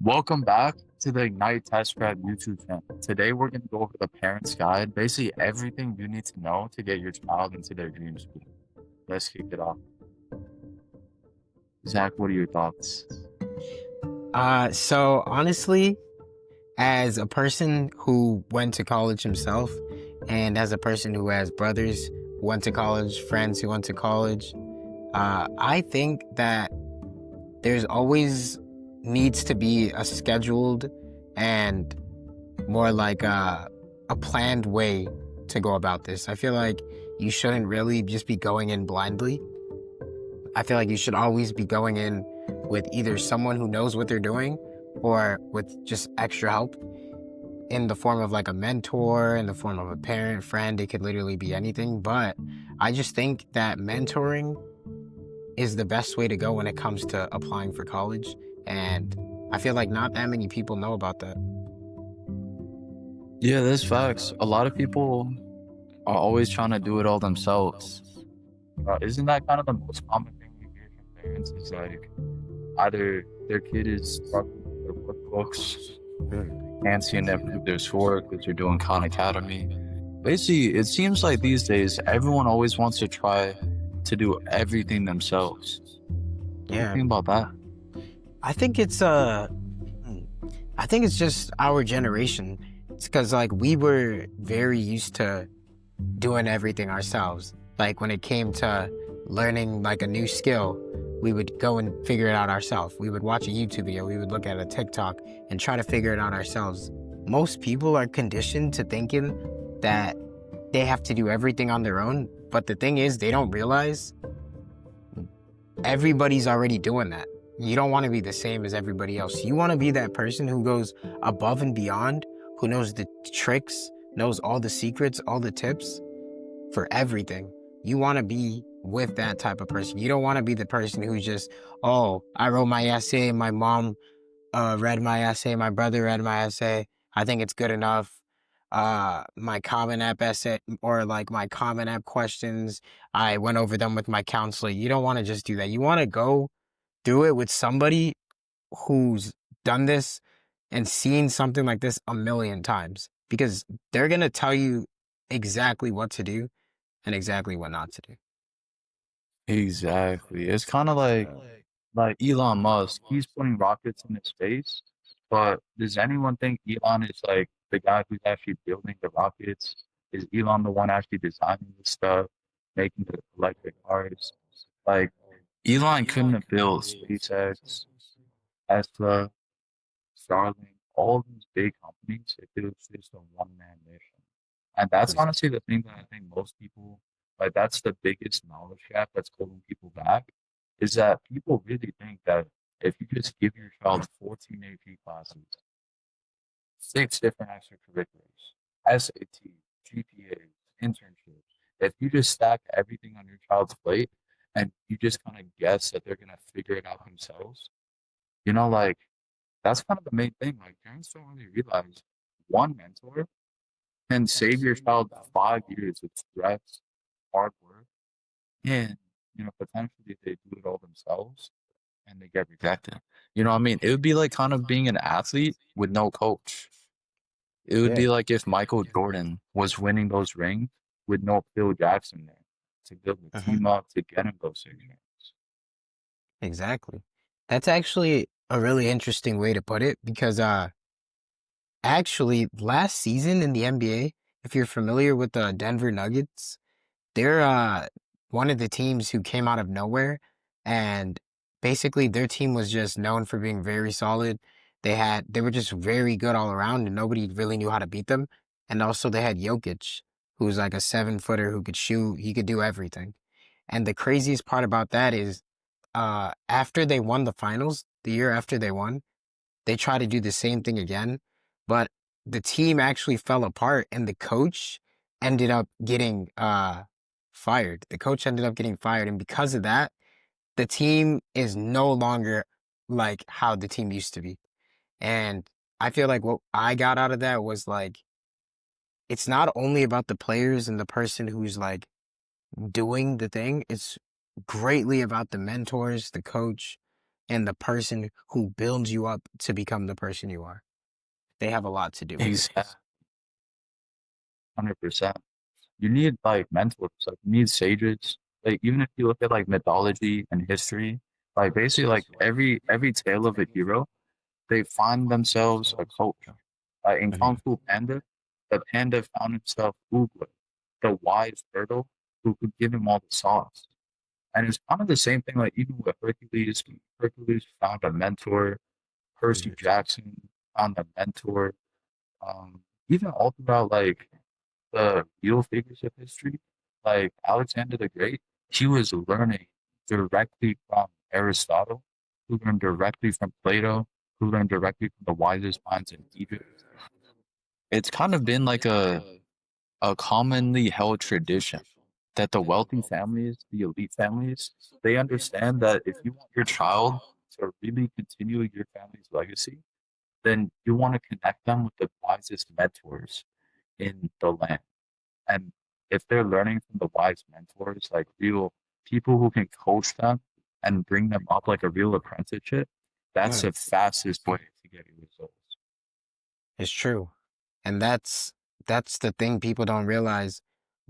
Welcome back to the Ignite Test Prep YouTube channel. Today we're going to go over the parent's guide, basically everything you need to know to get your child into their dream school. Let's kick it off. Zach, what are your thoughts? So honestly, as a person who went to college himself, and as a person who has brothers who went to college, friends who went to college, I think that there's always needs to be a scheduled and more like a planned way to go about this. I feel like you shouldn't really just be going in blindly. I feel like you should always be going in with either someone who knows what they're doing or with just extra help in the form of like a mentor, in the form of a parent, friend. It could literally be anything. But I just think that mentoring is the best way to go when it comes to applying for college. And I feel like not that many people know about that. Yeah, that's facts. A lot of people are always trying to do it all themselves. Isn't that kind of the most common thing we hear from parents? Is like either their kid is struggling with their workbooks, they can't seem to improve their score because they're doing Khan Academy. Basically, it seems like these days everyone always wants to try to do everything themselves. What do you Yeah. think about that? I think it's I think it's just our generation. It's because like we were very used to doing everything ourselves. Like when it came to learning like a new skill, we would go and figure it out ourselves. We would watch a YouTube video, we would look at a TikTok and try to figure it out ourselves. Most people are conditioned to thinking that they have to do everything on their own, but the thing is they don't realize everybody's already doing that. You don't want to be the same as everybody else. You want to be that person who goes above and beyond, who knows the tricks, knows all the secrets, all the tips for everything. You want to be with that type of person. You don't want to be the person who's just, oh, I wrote my essay, my mom read my essay, my brother read my essay. I think it's good enough. My Common App essay or like my Common App questions, I went over them with my counselor. You don't want to just do that. You want to go do it with somebody who's done this and seen something like this a million times because they're going to tell you exactly what to do and exactly what not to do. Exactly. It's kind of like Elon Musk. He's putting rockets into space, but does anyone think Elon is like the guy who's actually building the rockets? Is Elon the one actually designing the stuff, making the electric cars? Like Elon couldn't have built SpaceX, Tesla, Starlink, all these big companies if it was just a one-man mission. And that's honestly the thing that I think most people, like, that's the biggest knowledge gap that's holding people back, is that people really think that if you just give your child 14 AP classes, six different extracurriculars, SAT, GPAs, internships, if you just stack everything on your child's plate and you just kind of guess that they're going to figure it out themselves, like, that's kind of the main thing. Like, parents don't really realize one mentor can save your child 5 years of stress, hard work, and potentially they do it all themselves and they get rejected. You know what I mean? It would be like kind of being an athlete with no coach. It would Yeah, be like if Michael Jordan was winning those rings with no Phil Jackson there to build a uh-huh. team up to get him those 6 rings. Exactly. That's actually a really interesting way to put it because actually last season in the NBA, if you're familiar with the Denver Nuggets, they're one of the teams who came out of nowhere, and basically their team was just known for being very solid. They were just very good all around and nobody really knew how to beat them. And also they had Jokic, who's like a 7-footer who could shoot, he could do everything. And the craziest part about that is after they won the finals, the year after they won, they tried to do the same thing again, but the team actually fell apart and the coach ended up getting fired. The coach ended up getting fired, and because of that, the team is no longer like how the team used to be. And I feel like what I got out of that was like it's not only about the players and the person who's like doing the thing, it's greatly about the mentors, the coach, and the person who builds you up to become the person you are. They have a lot to do with it. Exactly, 100%. You need like mentors, like you need sages. Like even if you look at like mythology and history, like basically like every tale of a hero, they find themselves a coach. In Kung Mhm. Fu Panda, the panda found himself Oogway, the wise turtle who could give him all the sauce. And it's kind of the same thing, like even with Hercules, Hercules found a mentor, Percy Mhm. Jackson found a mentor. Even all throughout like the real figures of history, like Alexander the Great, he was learning directly from Aristotle, who learned directly from Plato, who learned directly from the wisest minds in Egypt. It's kind of been like a commonly held tradition that the wealthy families, the elite families, they understand that if you want your child to really continue your family's legacy, then you want to connect them with the wisest mentors in the land. And if they're learning from the wise mentors, like real people who can coach them and bring them up like a real apprenticeship, that's Yeah, the fastest way to get results. it's true. And that's the thing people don't realize.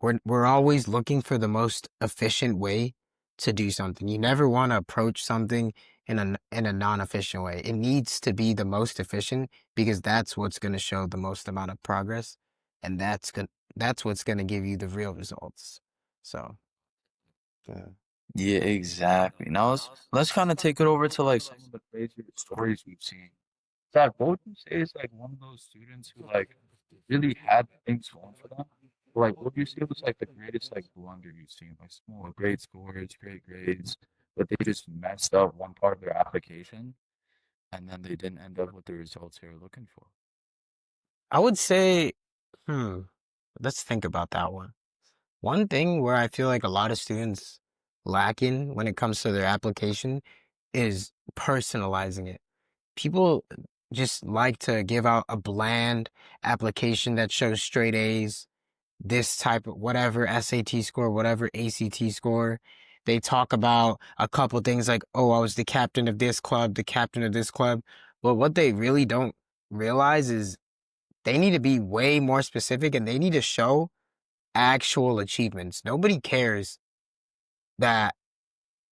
We're always looking for the most efficient way to do something. You never want to approach something in a non-efficient way. It needs to be the most efficient because that's what's going to show the most amount of progress, and that's what's going to give you the real results. So, yeah. Yeah, exactly. Now let's kind of take it over to like some of the crazier stories we've seen. Zach, what would you say is like one of those students who like really had things going for them? Like, what would you say was like the greatest like blunder you've seen? Like small, great scores, great grades, but they just messed up one part of their application and then they didn't end up with the results they were looking for. I would say, hmm, let's think about that one. One thing where I feel like a lot of students lack in when it comes to their application is personalizing it. People just like to give out a bland application that shows straight A's, this type of whatever SAT score, whatever ACT score. They talk about a couple things like, oh, I was the captain of this club, the captain of this club. But what they really don't realize is they need to be way more specific and they need to show actual achievements. Nobody cares that,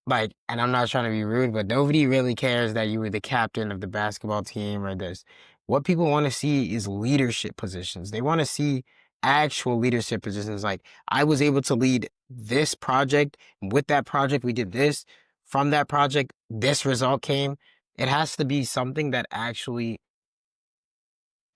like, and I'm not trying to be rude, but nobody really cares that you were the captain of the basketball team or this. What people want to see is leadership positions. They want to see actual leadership positions. Like, I was able to lead this project. With that project, we did this. From that project, this result came. It has to be something that actually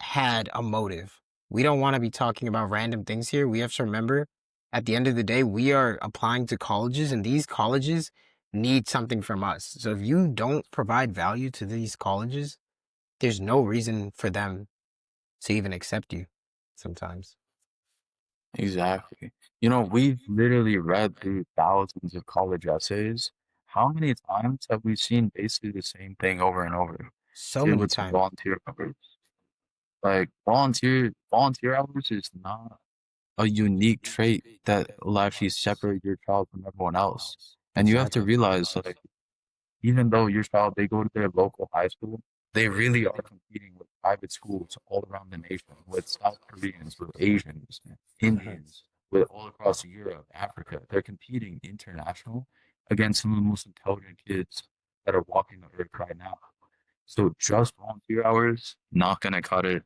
had a motive. We don't want to be talking about random things here. We have to remember at the end of the day, we are applying to colleges, and these colleges need something from us. So if you don't provide value to these colleges, there's no reason for them to even accept you sometimes. Exactly. You know, we've literally read through thousands of college essays. How many times have we seen basically the same thing over and over? So Say many what's times. volunteer hours. Like volunteer hours is not a unique trait that will actually separate your child from everyone else. And you have to Exactly. realize, like, even though your child they go to their local high school, they really are competing with private schools all around the nation, with South Koreans, with Asians, Mhm. Indians, with all across Europe, Africa. They're competing international against some of the most intelligent kids that are walking the earth right now. So just volunteer hours, not gonna cut it.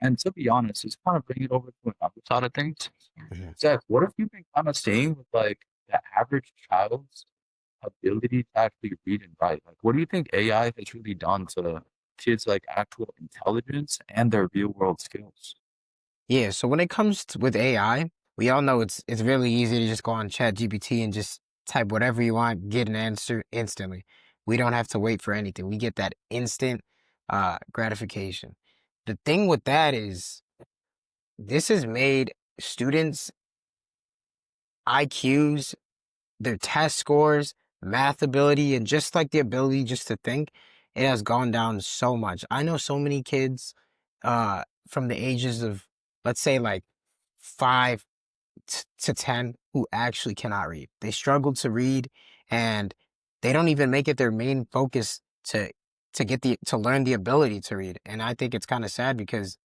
And to be honest, it's kind of bring it over to another side of things. Mhm. Zach, what have you been kind of seeing with like the average child's ability to actually read and write? Like, what do you think AI has really done to kids' like actual intelligence and their real world skills? Yeah, so when it comes to, with AI, we all know it's really easy to just go on ChatGPT and just type whatever you want, get an answer instantly. We don't have to wait for anything. We get that instant gratification. The thing with that is this has made students' IQs, their test scores, math ability, and just like the ability just to think, it has gone down so much. I know so many kids from the ages of, let's say, like 5 to 10 who actually cannot read. They struggle to read and they don't even make it their main focus to to learn the ability to read. And I think it's kind of sad because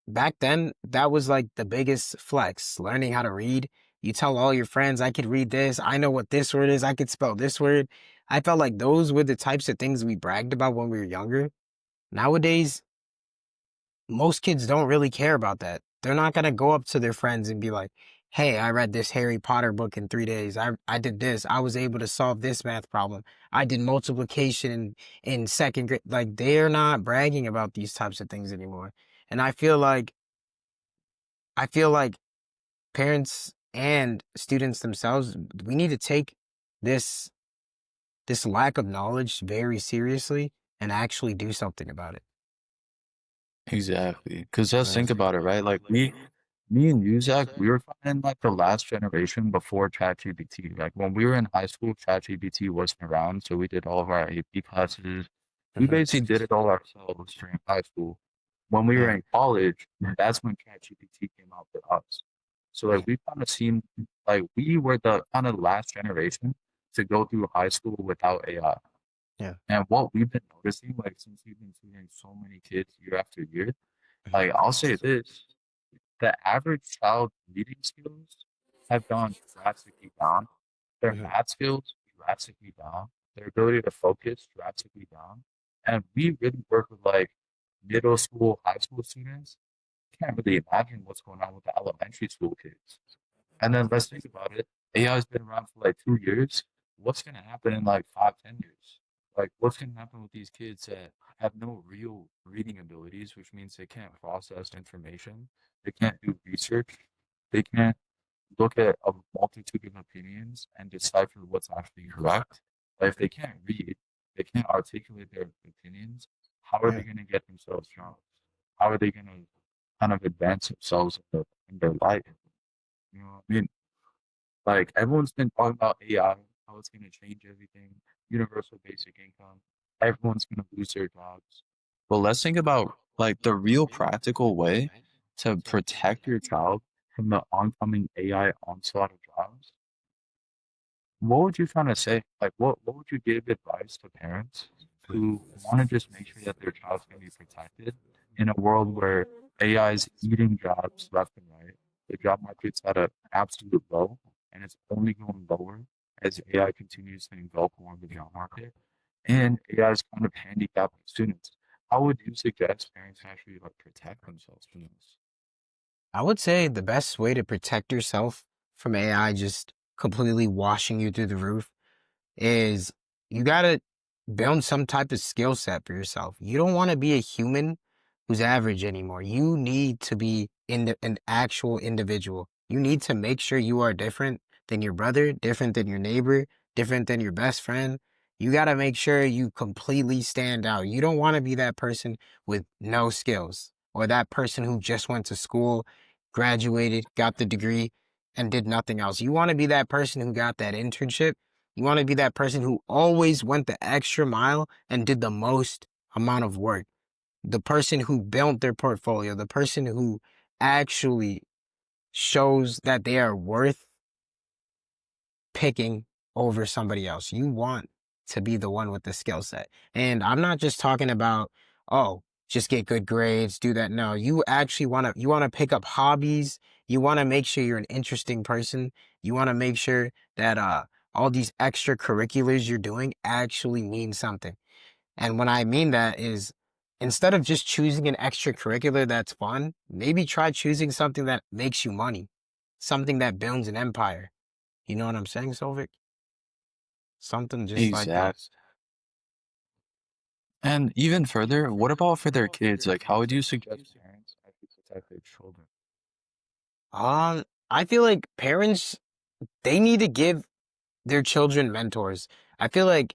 back then that was like the biggest flex, learning how to read. You tell all your friends, I could read this, I know what this word is, I could spell this word. I felt like those were the types of things we bragged about when we were younger. Nowadays, most kids don't really care about that. They're not gonna go up to their friends and be like, "Hey, I read this Harry Potter book in 3 days. I did this. I was able to solve this math problem. I did multiplication in second grade." Like they're not bragging about these types of things anymore. And I feel like parents and students themselves, we need to take this this lack of knowledge very seriously and actually do something about it. Exactly. Because just Right. think about it, right? Like me and you, Zach, we were kind of like the last generation before ChatGPT. Like when we were in high school, ChatGPT wasn't around, so we did all of our AP classes. We Hmm. basically did it all ourselves during high school. When we were Yeah. in college, that's when ChatGPT came out for us. So like Yeah. we kind of seen like we were the kind of last generation to go through high school without AI. Yeah. And what we've been noticing, like since we've been tutoring so many kids year after year, Mhm. like I'll say this, the average child reading skills have gone drastically down. Their Mhm. math skills drastically down. Their ability to focus drastically down. And we really work with like middle school, high school students. Can't really imagine what's going on with the elementary school kids. And then let's think about it. AI has been around for like 2 years. What's going to happen in like 5, 10 years? Like, what's going to happen with these kids that have no real reading abilities, which means they can't process information, they can't do research, they can't look at a multitude of opinions and decipher what's actually correct. But if they can't read, they can't articulate their opinions, how are they Yeah. going to get themselves jobs? How are they going to kind of advance themselves in their life? You know what I mean? Like everyone's been talking about AI, how it's going to change everything, universal basic income. Everyone's going to lose their jobs. But let's think about like the real practical way to protect your child from the oncoming AI onslaught of jobs. What would you trying to say? Like, what would you give advice to parents who want to just make sure that their child's going to be protected in a world where AI is eating jobs left and right? The job market's at an absolute low, and it's only going lower as AI continues to engulf more of the job market. And AI is kind of handicapping students. How would you suggest parents actually like protect themselves from this? I would say the best way to protect yourself from AI just completely washing you through the roof is you gotta build some type of skill set for yourself. You don't want to be a human who's average anymore. You need to be an actual individual. You need to make sure you are different than your brother, different than your neighbor, different than your best friend. You gotta make sure you completely stand out. You don't want to be that person with no skills or that person who just went to school, graduated, got the degree, and did nothing else. You want to be that person who got that internship. You want to be that person who always went the extra mile and did the most amount of work. The person who built their portfolio, the person who actually shows that they are worth picking over somebody else. You want to be the one with the skill set. And I'm not just talking about, oh, just get good grades, do that. No, you want to pick up hobbies. You want to make sure you're an interesting person. You want to make sure that all these extracurriculars you're doing actually mean something. And when I mean that is instead of just choosing an extracurricular that's fun, maybe try choosing something that makes you money, something that builds an empire. You know what I'm saying, Sovic? Something just like that. Exactly. And even further, what about for their kids? Like, how would you suggest parents actually protect their children? I feel like parents, they need to give their children mentors. I feel like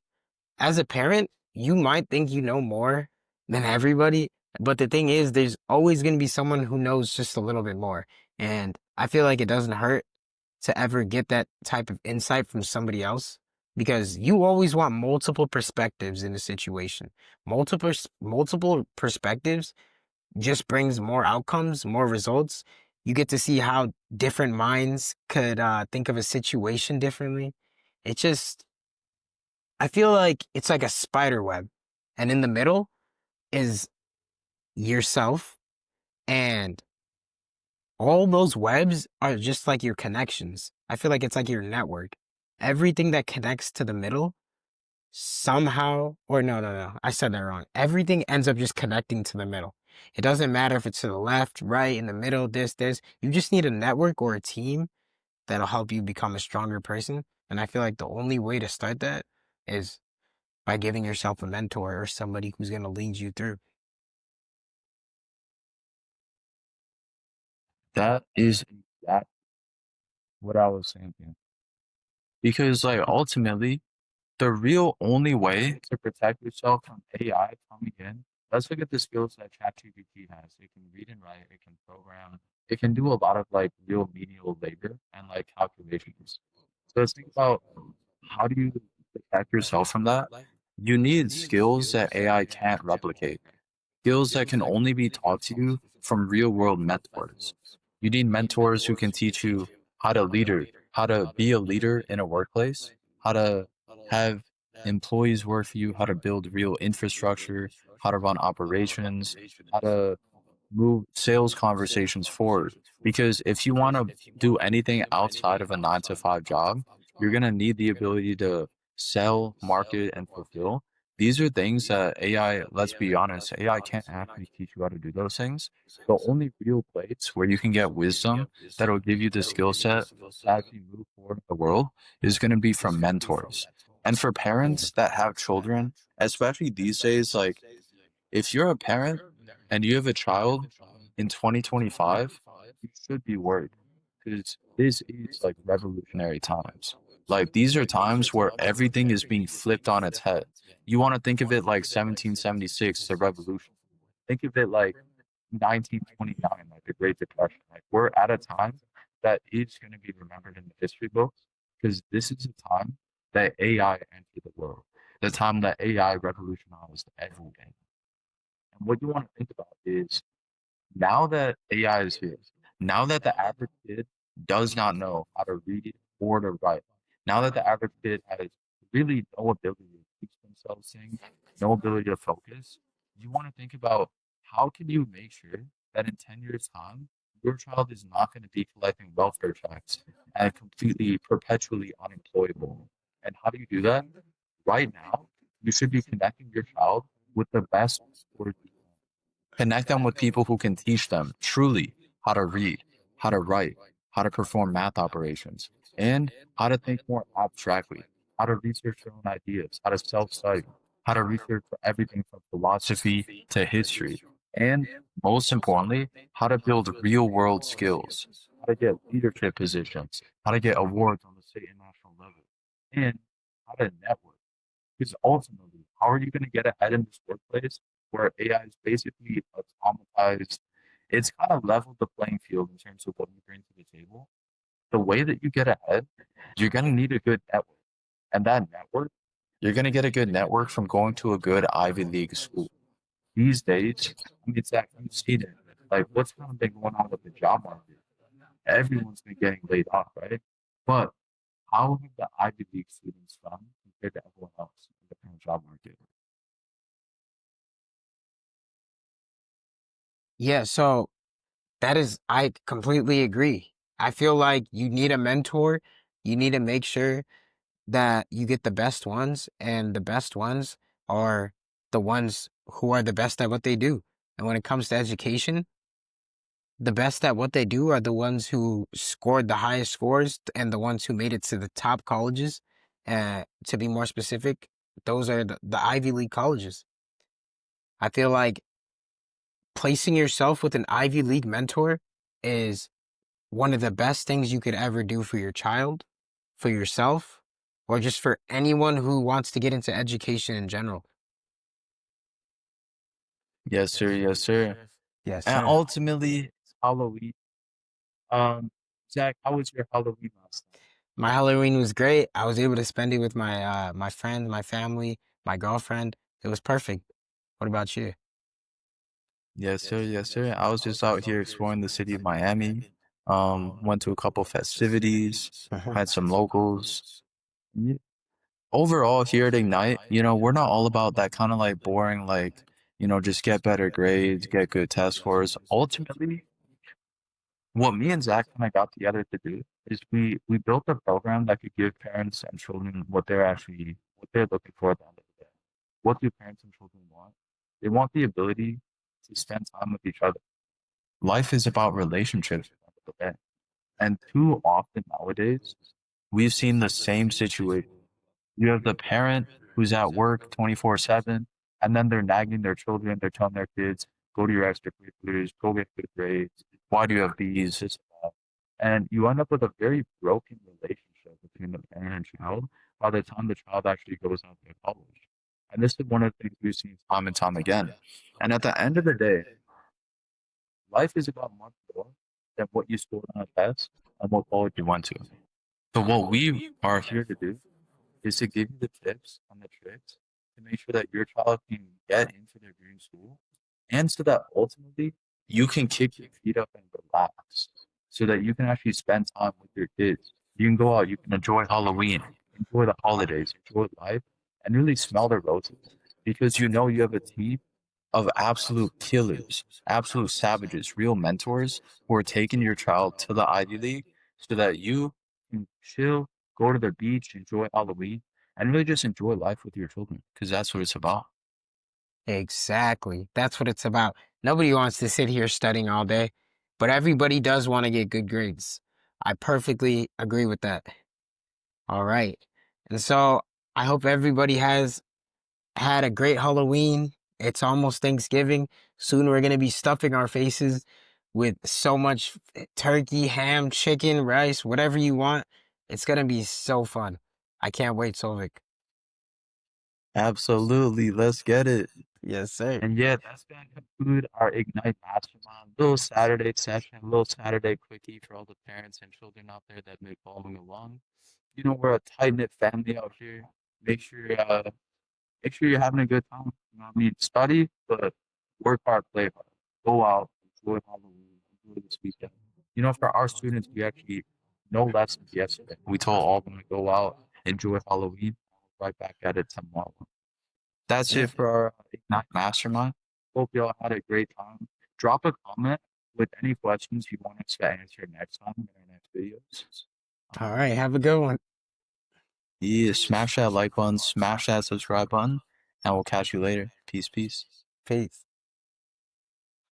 as a parent, you might think you know more than everybody, but the thing is, there's always going to be someone who knows just a little bit more. And I feel like it doesn't hurt to ever get that type of insight from somebody else because you always want multiple perspectives in a situation. Multiple perspectives just brings more outcomes, more results. You get to see how different minds could think of a situation differently. It just I feel like it's like a spider web, and in the middle is yourself, and all those webs are just like your connections. I feel like it's like your network. Everything that connects to the middle somehow, or no, I said that wrong. Everything ends up just connecting to the middle. It doesn't matter if it's to the left, right, in the middle, this. You just need a network or a team that'll help you become a stronger person. And I feel like the only way to start that is by giving yourself a mentor or somebody who's going to lead you through. That is exactly what I was thinking. Because like ultimately, the real only way to protect yourself from AI coming in, let's look at the skills that ChatGPT has. It can read and write, it can program, it can do a lot of like real menial labor and like calculations. So let's think about how do you protect yourself from that? You need skills that AI can't replicate, skills that can only be taught to you from real world mentors. You need mentors who can teach you how to be a leader in a workplace, how to have employees work for you, how to build real infrastructure, how to run operations, how to move sales conversations forward. Because if you want to do anything outside of a 9 to 5 job, you're going to need the ability to sell, market, and fulfill. These are things that AI, let's be honest, AI can't actually teach you how to do those things. The only real place where you can get wisdom that'll give you the skill set to actually move forward in the world is going to be from mentors. And for parents that have children, especially these days, like if you're a parent and you have a child in 2025, you should be worried because this is like revolutionary times. Like these are times where everything is being flipped on its head. You want to think of it like 1776, the revolution. Think of it like 1929, like the Great Depression. Like we're at a time that is going to be remembered in the history books because this is a time that AI entered the world, the time that AI revolutionized everything. And what you want to think about is now that AI is here, now that the average kid does not know how to read or to write, now that the average kid has really no ability to teach themselves things, no ability to focus, you want to think about how can you make sure that in 10 years' time, your child is not going to be collecting welfare checks and completely perpetually unemployable. And how do you do that? Right now, you should be connecting your child with the best mentors you can. Connect them with people who can teach them truly how to read, how to write, how to perform math operations, and how to think more abstractly, how to research their own ideas, how to self-study, how to research everything from philosophy to history, and most importantly, how to build real-world skills, how to get leadership positions, how to get awards on the state and national level, and how to network. Because ultimately, how are you going to get ahead in this workplace where AI is basically automatized? It's kind of leveled the playing field in terms of what you bring to the table. The way that you get ahead, you're going to need a good network. And that network, you're going to get a good network from going to a good Ivy League school. These days, I mean, Zach, you've seen it. Like, what's kind of been going on with the job market? Everyone's been getting laid off, right? But how have the Ivy League students done compared to everyone else in the current job market? Yeah, so I completely agree. I feel like you need a mentor. You need to make sure that you get the best ones, and the best ones are the ones who are the best at what they do. And when it comes to education, the best at what they do are the ones who scored the highest scores and the ones who made it to the top colleges. To be more specific, those are the Ivy League colleges. I feel like placing yourself with an Ivy League mentor is one of the best things you could ever do for your child, for yourself, or just for anyone who wants to get into education in general. Yes, sir. Yes, sir. Yes, And sir. ultimately, it's Halloween. Um, Zach, how was your Halloween last night? My Halloween was great. I was able to spend it with my friends, my family, my girlfriend. It was perfect. What about you? Yes, sir. Yes, sir. I was just out here exploring the city of Miami. Went to a couple festivities, Mhm. had some locals. Yeah. overall here at Ignite, we're not all about that kind of like boring, like, just get better grades, get good test scores. Ultimately, what me and Zach kind of got together to do is we built a program that could give parents and children what they're looking for at the end of the day. What do parents and children want? They want the ability to spend time with each other. Life is about relationships at the end of the day. And too often nowadays, we've seen the same situation. You have the parent who's at work 24/7, and then they're nagging their children. They're telling their kids, go to your extracurriculars, go get good grades. Why do you have these? This and that. And you end up with a very broken relationship between the parent and child by the time the child actually goes out to college. And this is one of the things we've seen time and time again. And at the end of the day, life is about much more than what you scored on a test and what college you went to. So what we are here to do is to give you the tips and the tricks to make sure that your child can get into their dream school and so that ultimately you can kick your feet up and relax so that you can actually spend time with your kids. You can go out, you can enjoy Halloween, enjoy the holidays, enjoy life, and really smell the roses because you know you have a team of absolute killers, absolute savages, real mentors who are taking your child to the Ivy League so that you can chill, go to the beach, enjoy Halloween, and really just enjoy life with your children because that's what it's about. Exactly. That's what it's about. Nobody wants to sit here studying all day, but everybody does want to get good grades. I perfectly agree with that. All right. And so I hope everybody has had a great Halloween. It's almost Thanksgiving. Soon we're going to be stuffing our faces with so much turkey, ham, chicken, rice, whatever you want. It's going to be so fun. I can't wait, Souvik. Absolutely. Let's get it. Yes, sir. And yeah, that's going to conclude our Ignite Mastermind. Little Saturday session, little Saturday quickie for all the parents and children out there that may be following along. We're a tight knit family out here. Make sure make sure you're having a good time. I mean, study, but work hard, play hard. Go out, enjoy Halloween, enjoy this weekend. For our students, we actually no lessons yesterday. We told all of them to go out, enjoy Halloween, right back at it tomorrow. That's Yeah. it for our Ignite Mastermind. Hope y'all had a great time. Drop a comment with any questions you want us to answer next time in our next videos. All Um, right. Have a good one. yeah, smash that like button, smash that subscribe button, and we'll catch you later. Peace, peace. Peace.